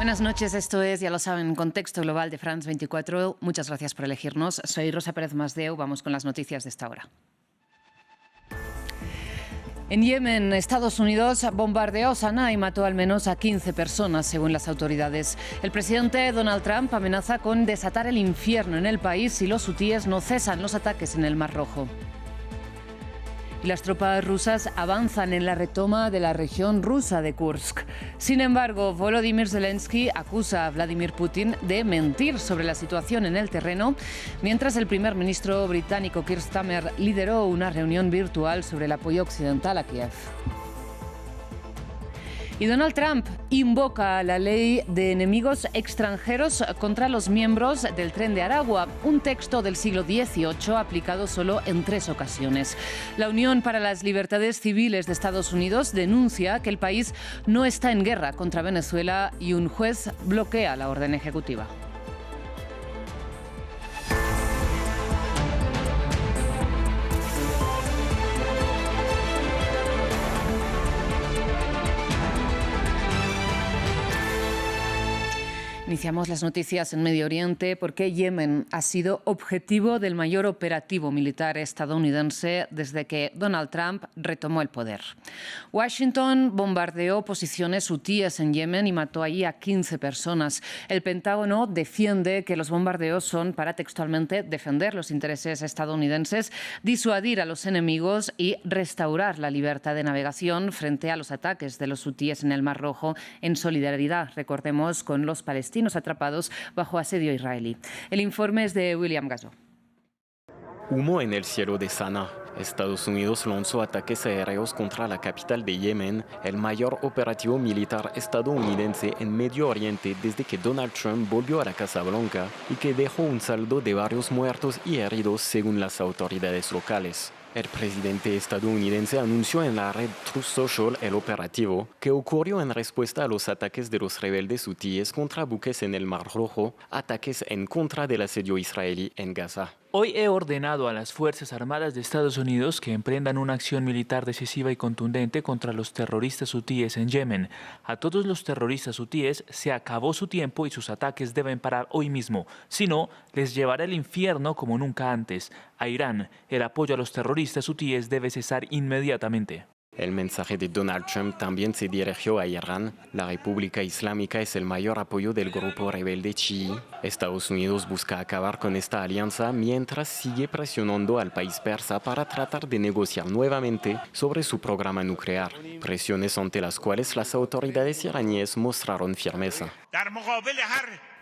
Buenas noches, esto es, ya lo saben, Contexto Global de France 24. Muchas gracias por elegirnos. Soy Rosa Pérez Masdeu, vamos con las noticias de esta hora. En Yemen, Estados Unidos bombardeó Sanaa y mató al menos a 15 personas, según las autoridades. El presidente Donald Trump amenaza con desatar el infierno en el país si los hutíes no cesan los ataques en el Mar Rojo. Y las tropas rusas avanzan en la retoma de la región rusa de Kursk. Sin embargo, Volodymyr Zelensky acusa a Vladimir Putin de mentir sobre la situación en el terreno, mientras el primer ministro británico Keir Starmer lideró una reunión virtual sobre el apoyo occidental a Kiev. Y Donald Trump invoca la ley de enemigos extranjeros contra los miembros del Tren de Aragua, un texto del siglo XVIII aplicado solo en 3 ocasiones. La Unión para las Libertades Civiles de Estados Unidos denuncia que el país no está en guerra contra Venezuela y un juez bloquea la orden ejecutiva. Iniciamos las noticias en Medio Oriente porque Yemen ha sido objetivo del mayor operativo militar estadounidense desde que Donald Trump retomó el poder. Washington bombardeó posiciones hutíes en Yemen y mató allí a 15 personas. El Pentágono defiende que los bombardeos son para textualmente defender los intereses estadounidenses, disuadir a los enemigos y restaurar la libertad de navegación frente a los ataques de los hutíes en el Mar Rojo, en solidaridad, recordemos, con los palestinos atrapados bajo asedio israelí. El informe es de William Gazo. Humo en el cielo de Sanaa. Estados Unidos lanzó ataques aéreos contra la capital de Yemen, el mayor operativo militar estadounidense en Medio Oriente desde que Donald Trump volvió a la Casa Blanca y que dejó un saldo de varios muertos y heridos según las autoridades locales. El presidente estadounidense anunció en la red Truth Social el operativo, que ocurrió en respuesta a los ataques de los rebeldes hutíes contra buques en el Mar Rojo, ataques en contra del asedio israelí en Gaza. Hoy he ordenado a las Fuerzas Armadas de Estados Unidos que emprendan una acción militar decisiva y contundente contra los terroristas hutíes en Yemen. A todos los terroristas hutíes se acabó su tiempo y sus ataques deben parar hoy mismo. Si no, les llevará al infierno como nunca antes. A Irán, el apoyo a los terroristas hutíes debe cesar inmediatamente. El mensaje de Donald Trump también se dirigió a Irán. La República Islámica es el mayor apoyo del grupo rebelde chií. Estados Unidos busca acabar con esta alianza mientras sigue presionando al país persa para tratar de negociar nuevamente sobre su programa nuclear, presiones ante las cuales las autoridades iraníes mostraron firmeza.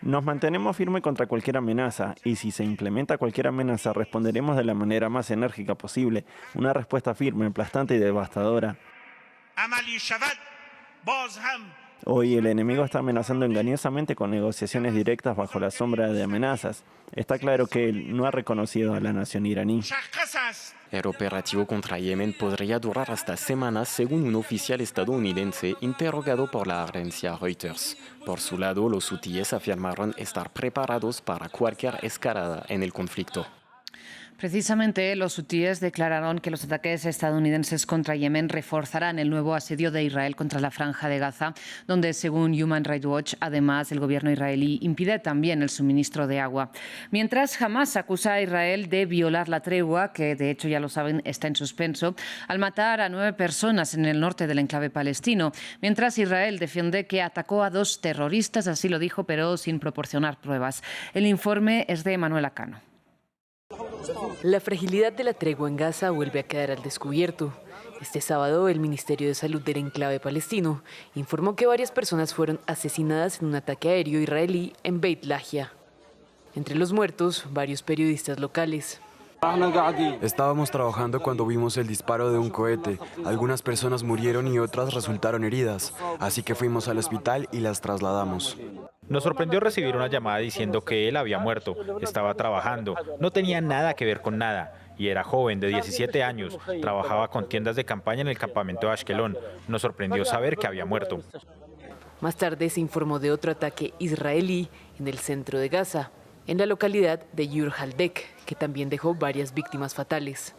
Nos mantenemos firmes contra cualquier amenaza y si se implementa cualquier amenaza responderemos de la manera más enérgica posible, una respuesta firme, aplastante y devastadora. Hoy el enemigo está amenazando engañosamente con negociaciones directas bajo la sombra de amenazas. Está claro que él no ha reconocido a la nación iraní. El operativo contra Yemen podría durar hasta semanas, según un oficial estadounidense interrogado por la agencia Reuters. Por su lado, los hutíes afirmaron estar preparados para cualquier escalada en el conflicto. Precisamente, los hutíes declararon que los ataques estadounidenses contra Yemen reforzarán el nuevo asedio de Israel contra la Franja de Gaza, donde, según Human Rights Watch, además, el gobierno israelí impide también el suministro de agua. Mientras, Hamás acusa a Israel de violar la tregua, que de hecho, ya lo saben, está en suspenso, al matar a 9 personas en el norte del enclave palestino. Mientras, Israel defiende que atacó a 2 terroristas, así lo dijo, pero sin proporcionar pruebas. El informe es de Manuela Cano. La fragilidad de la tregua en Gaza vuelve a quedar al descubierto. Este sábado, el Ministerio de Salud del enclave palestino informó que varias personas fueron asesinadas en un ataque aéreo israelí en Beit Lahia. Entre los muertos, varios periodistas locales. Estábamos trabajando cuando vimos el disparo de un cohete. Algunas personas murieron y otras resultaron heridas, así que fuimos al hospital y las trasladamos. Nos sorprendió recibir una llamada diciendo que él había muerto, estaba trabajando, no tenía nada que ver con nada y era joven de 17 años, trabajaba con tiendas de campaña en el campamento de Ashkelon. Nos sorprendió saber que había muerto. Más tarde se informó de otro ataque israelí en el centro de Gaza, en la localidad de Yur Haldek, que también dejó varias víctimas fatales.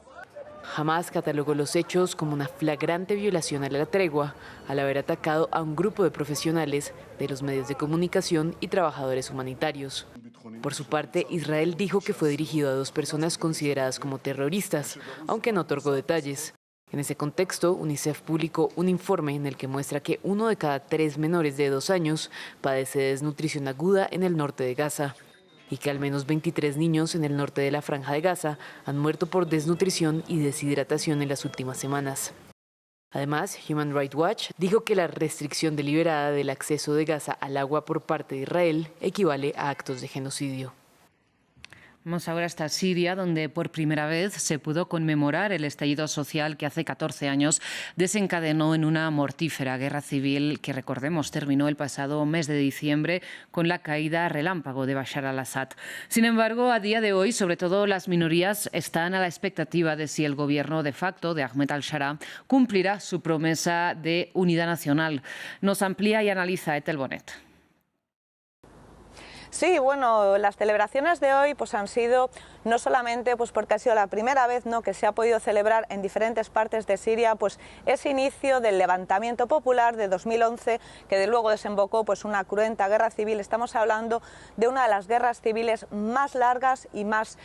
Hamas catalogó los hechos como una flagrante violación a la tregua al haber atacado a un grupo de profesionales de los medios de comunicación y trabajadores humanitarios. Por su parte, Israel dijo que fue dirigido a 2 personas consideradas como terroristas, aunque no otorgó detalles. En ese contexto, UNICEF publicó un informe en el que muestra que 1 de cada 3 menores de 2 años padece de desnutrición aguda en el norte de Gaza y que al menos 23 niños en el norte de la Franja de Gaza han muerto por desnutrición y deshidratación en las últimas semanas. Además, Human Rights Watch dijo que la restricción deliberada del acceso de Gaza al agua por parte de Israel equivale a actos de genocidio. Vamos ahora hasta Siria, donde por primera vez se pudo conmemorar el estallido social que hace 14 años desencadenó en una mortífera guerra civil que, recordemos, terminó el pasado mes de diciembre con la caída relámpago de Bashar al-Assad. Sin embargo, a día de hoy, sobre todo las minorías están a la expectativa de si el gobierno de facto de Ahmed al-Sharaa cumplirá su promesa de unidad nacional. Nos amplía y analiza Ethel Bonet. Sí, bueno, las celebraciones de hoy pues han sido no solamente pues porque ha sido la primera vez, ¿no?, que se ha podido celebrar en diferentes partes de Siria pues ese inicio del levantamiento popular de 2011 que de luego desembocó pues una cruenta guerra civil. Estamos hablando de una de las guerras civiles más largas y más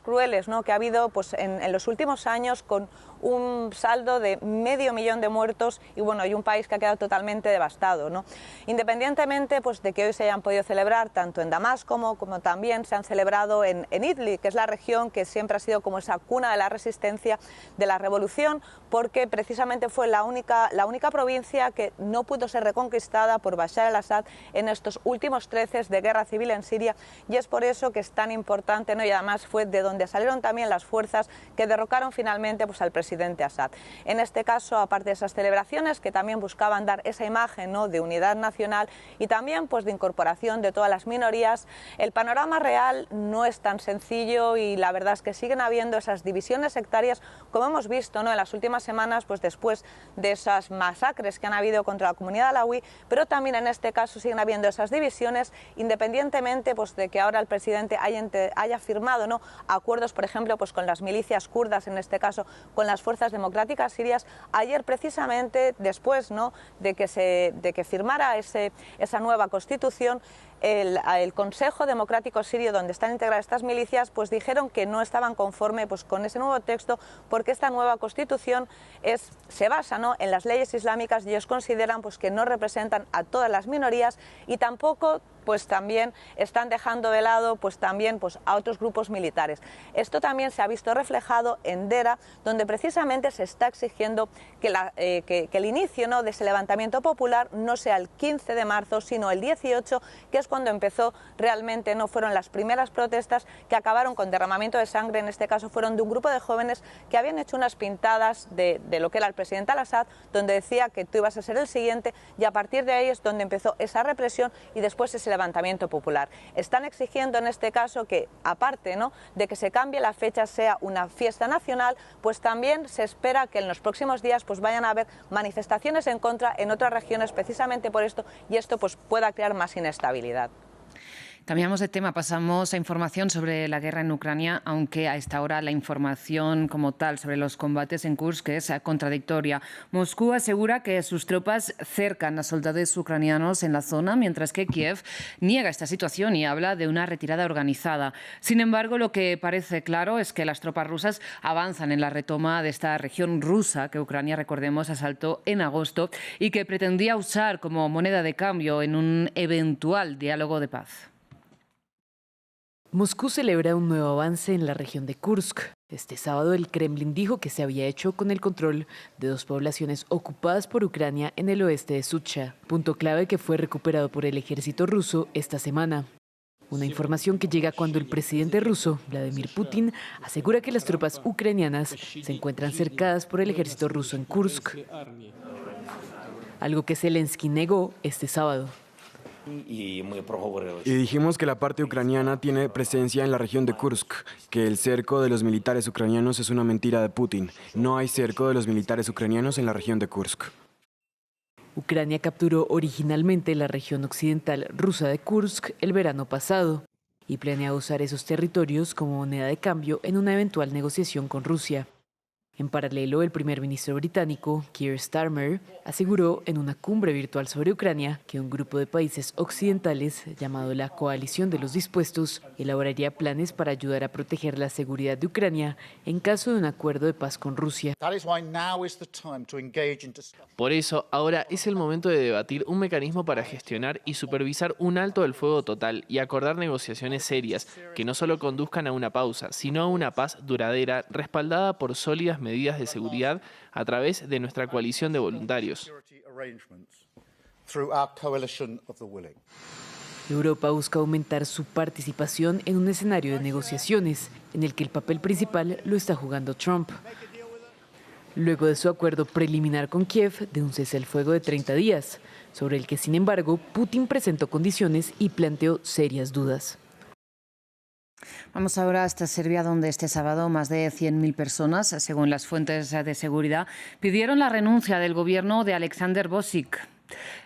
crueles, ¿no?, que ha habido pues en los últimos años, con un saldo de medio millón de muertos y bueno, y un país que ha quedado totalmente devastado, ¿no? Independientemente pues de que hoy se hayan podido celebrar tanto en Damasco como también se han celebrado en Idlib, que es la región que siempre ha sido como esa cuna de la resistencia de la revolución, porque precisamente fue la única provincia que no pudo ser reconquistada por Bashar al-Assad en estos últimos 13 de guerra civil en Siria, y es por eso que es tan importante, ¿no? Y además fue de donde salieron también las fuerzas que derrocaron finalmente pues al presidente Assad. En este caso, aparte de esas celebraciones que también buscaban dar esa imagen, ¿no?, de unidad nacional y también pues de incorporación de todas las minorías, el panorama real no es tan sencillo y la verdad es que siguen habiendo esas divisiones sectarias, como hemos visto, ¿no?, en las últimas semanas, pues después de esas masacres que han habido contra la comunidad alawí, pero también en este caso siguen habiendo esas divisiones, independientemente pues de que ahora el presidente haya firmado, ¿no?, acuerdos, por ejemplo, pues con las milicias kurdas, en este caso con las fuerzas democráticas sirias. Ayer, precisamente después, ¿no?, de que firmara esa nueva constitución, el Consejo Democrático Sirio, donde están integradas estas milicias, pues dijeron que no estaban conforme pues con ese nuevo texto, porque esta nueva constitución se basa, ¿no?, en las leyes islámicas, y ellos consideran pues que no representan a todas las minorías, y tampoco pues también están dejando de lado pues también pues a otros grupos militares. Esto también se ha visto reflejado en Dera, donde precisamente se está exigiendo que el inicio, ¿no?, de ese levantamiento popular no sea el 15 de marzo, sino el 18, que es cuando empezó realmente, no fueron las primeras protestas que acabaron con derramamiento de sangre. En este caso fueron de un grupo de jóvenes que habían hecho unas pintadas de lo que era el presidente al-Assad, donde decía que tú ibas a ser el siguiente, y a partir de ahí es donde empezó esa represión y después ese levantamiento popular. Están exigiendo en este caso que, aparte, ¿no?, de que se cambie la fecha, sea una fiesta nacional, pues también se espera que en los próximos días pues vayan a haber manifestaciones en contra en otras regiones, precisamente por esto, y esto pues pueda crear más inestabilidad. Cambiamos de tema, pasamos a información sobre la guerra en Ucrania, aunque a esta hora la información como tal sobre los combates en Kursk es contradictoria. Moscú asegura que sus tropas cercan a soldados ucranianos en la zona, mientras que Kiev niega esta situación y habla de una retirada organizada. Sin embargo, lo que parece claro es que las tropas rusas avanzan en la retoma de esta región rusa que Ucrania, recordemos, asaltó en agosto y que pretendía usar como moneda de cambio en un eventual diálogo de paz. Moscú celebra un nuevo avance en la región de Kursk. Este sábado el Kremlin dijo que se había hecho con el control de 2 poblaciones ocupadas por Ucrania en el oeste de Sucha, punto clave que fue recuperado por el ejército ruso esta semana. Una información que llega cuando el presidente ruso, Vladimir Putin, asegura que las tropas ucranianas se encuentran cercadas por el ejército ruso en Kursk, algo que Zelensky negó este sábado. Y dijimos que la parte ucraniana tiene presencia en la región de Kursk, que el cerco de los militares ucranianos es una mentira de Putin. No hay cerco de los militares ucranianos en la región de Kursk. Ucrania capturó originalmente la región occidental rusa de Kursk el verano pasado y planea usar esos territorios como moneda de cambio en una eventual negociación con Rusia. En paralelo, el primer ministro británico, Keir Starmer, aseguró en una cumbre virtual sobre Ucrania que un grupo de países occidentales, llamado la Coalición de los Dispuestos, elaboraría planes para ayudar a proteger la seguridad de Ucrania en caso de un acuerdo de paz con Rusia. Por eso, ahora es el momento de debatir un mecanismo para gestionar y supervisar un alto del fuego total y acordar negociaciones serias que no solo conduzcan a una pausa, sino a una paz duradera respaldada por sólidas medidas de seguridad a través de nuestra coalición de voluntarios. Europa busca aumentar su participación en un escenario de negociaciones en el que el papel principal lo está jugando Trump. Luego de su acuerdo preliminar con Kiev de un cese al fuego de 30 días, sobre el que, sin embargo, Putin presentó condiciones y planteó serias dudas. Vamos ahora hasta Serbia, donde este sábado más de 100.000 personas, según las fuentes de seguridad, pidieron la renuncia del gobierno de Aleksandar Vučić.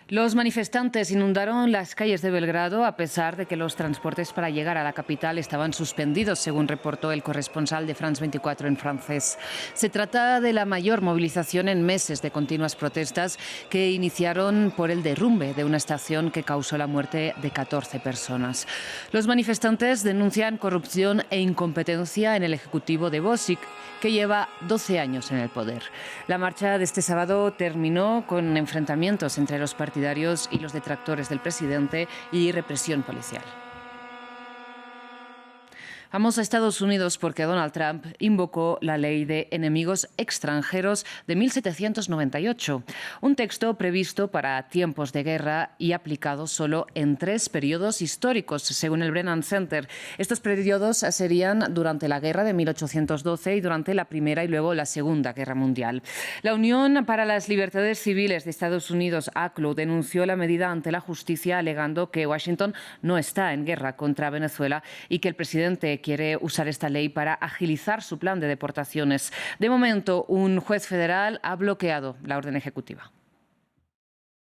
Los manifestantes inundaron las calles de Belgrado a pesar de que los transportes para llegar a la capital estaban suspendidos, según reportó el corresponsal de France 24 en francés. Se trata de la mayor movilización en meses de continuas protestas que iniciaron por el derrumbe de una estación que causó la muerte de 14 personas. Los manifestantes denuncian corrupción e incompetencia en el ejecutivo de Vučić, que lleva 12 años en el poder. La marcha de este sábado terminó con enfrentamientos entre los partidarios y los detractores del presidente y represión policial. Vamos a Estados Unidos porque Donald Trump invocó la Ley de Enemigos Extranjeros de 1798, un texto previsto para tiempos de guerra y aplicado solo en 3 periodos históricos, según el Brennan Center. Estos periodos serían durante la guerra de 1812 y durante la Primera y luego la Segunda Guerra Mundial. La Unión para las Libertades Civiles de Estados Unidos, ACLU, denunció la medida ante la justicia alegando que Washington no está en guerra contra Venezuela y que el presidente quiere usar esta ley para agilizar su plan de deportaciones. De momento, un juez federal ha bloqueado la orden ejecutiva.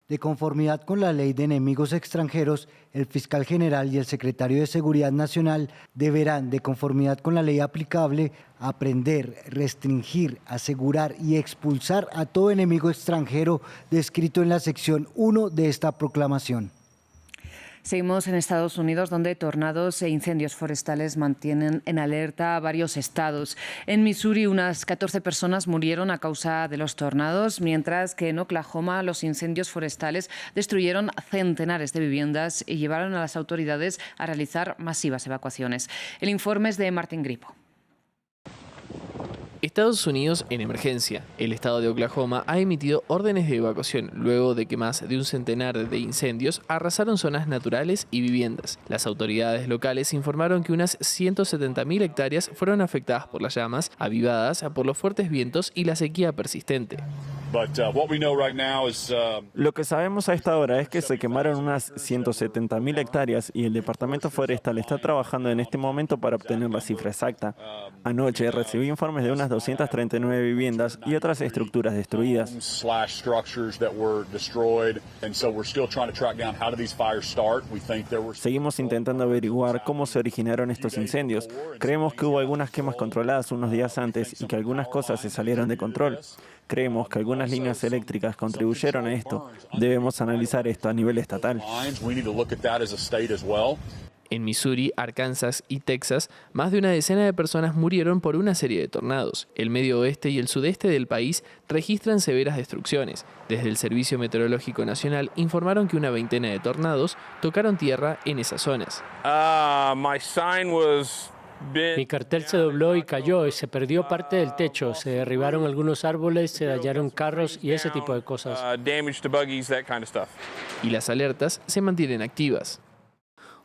De conformidad con la Ley de Enemigos Extranjeros, el fiscal general y el secretario de Seguridad Nacional deberán, de conformidad con la ley aplicable, aprender, restringir, asegurar y expulsar a todo enemigo extranjero descrito en la sección 1 de esta proclamación. Seguimos en Estados Unidos, donde tornados e incendios forestales mantienen en alerta a varios estados. En Missouri, unas 14 personas murieron a causa de los tornados, mientras que en Oklahoma los incendios forestales destruyeron centenares de viviendas y llevaron a las autoridades a realizar masivas evacuaciones. El informe es de Martín Gripo. Estados Unidos en emergencia. El estado de Oklahoma ha emitido órdenes de evacuación luego de que más de un centenar de incendios arrasaron zonas naturales y viviendas. Las autoridades locales informaron que unas 170.000 hectáreas fueron afectadas por las llamas, avivadas por los fuertes vientos y la sequía persistente. Lo que sabemos a esta hora es que se quemaron unas 170.000 hectáreas y el Departamento Forestal está trabajando en este momento para obtener la cifra exacta. Anoche recibí informes de unas 239 viviendas y otras estructuras destruidas. Seguimos intentando averiguar cómo se originaron estos incendios. Creemos que hubo algunas quemas controladas unos días antes y que algunas cosas se salieron de control. Creemos que algunas líneas eléctricas contribuyeron a esto. Debemos analizar esto a nivel estatal. En Missouri, Arkansas y Texas, más de una decena de personas murieron por una serie de tornados. El medio oeste y el sudeste del país registran severas destrucciones. Desde el Servicio Meteorológico Nacional informaron que una veintena de tornados tocaron tierra en esas zonas. Mi cartel se dobló y cayó y se perdió parte del techo, se derribaron algunos árboles, se dañaron carros y ese tipo de cosas. Y las alertas se mantienen activas.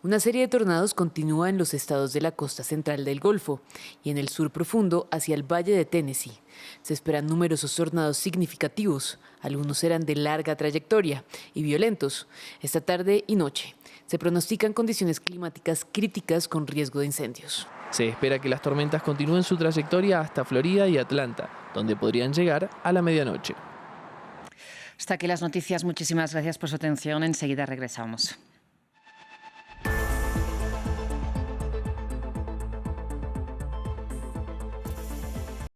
Una serie de tornados continúa en los estados de la costa central del Golfo y en el sur profundo hacia el valle de Tennessee. Se esperan numerosos tornados significativos, algunos serán de larga trayectoria y violentos, esta tarde y noche. Se pronostican condiciones climáticas críticas con riesgo de incendios. Se espera que las tormentas continúen su trayectoria hasta Florida y Atlanta, donde podrían llegar a la medianoche. Hasta aquí las noticias. Muchísimas gracias por su atención. Enseguida regresamos.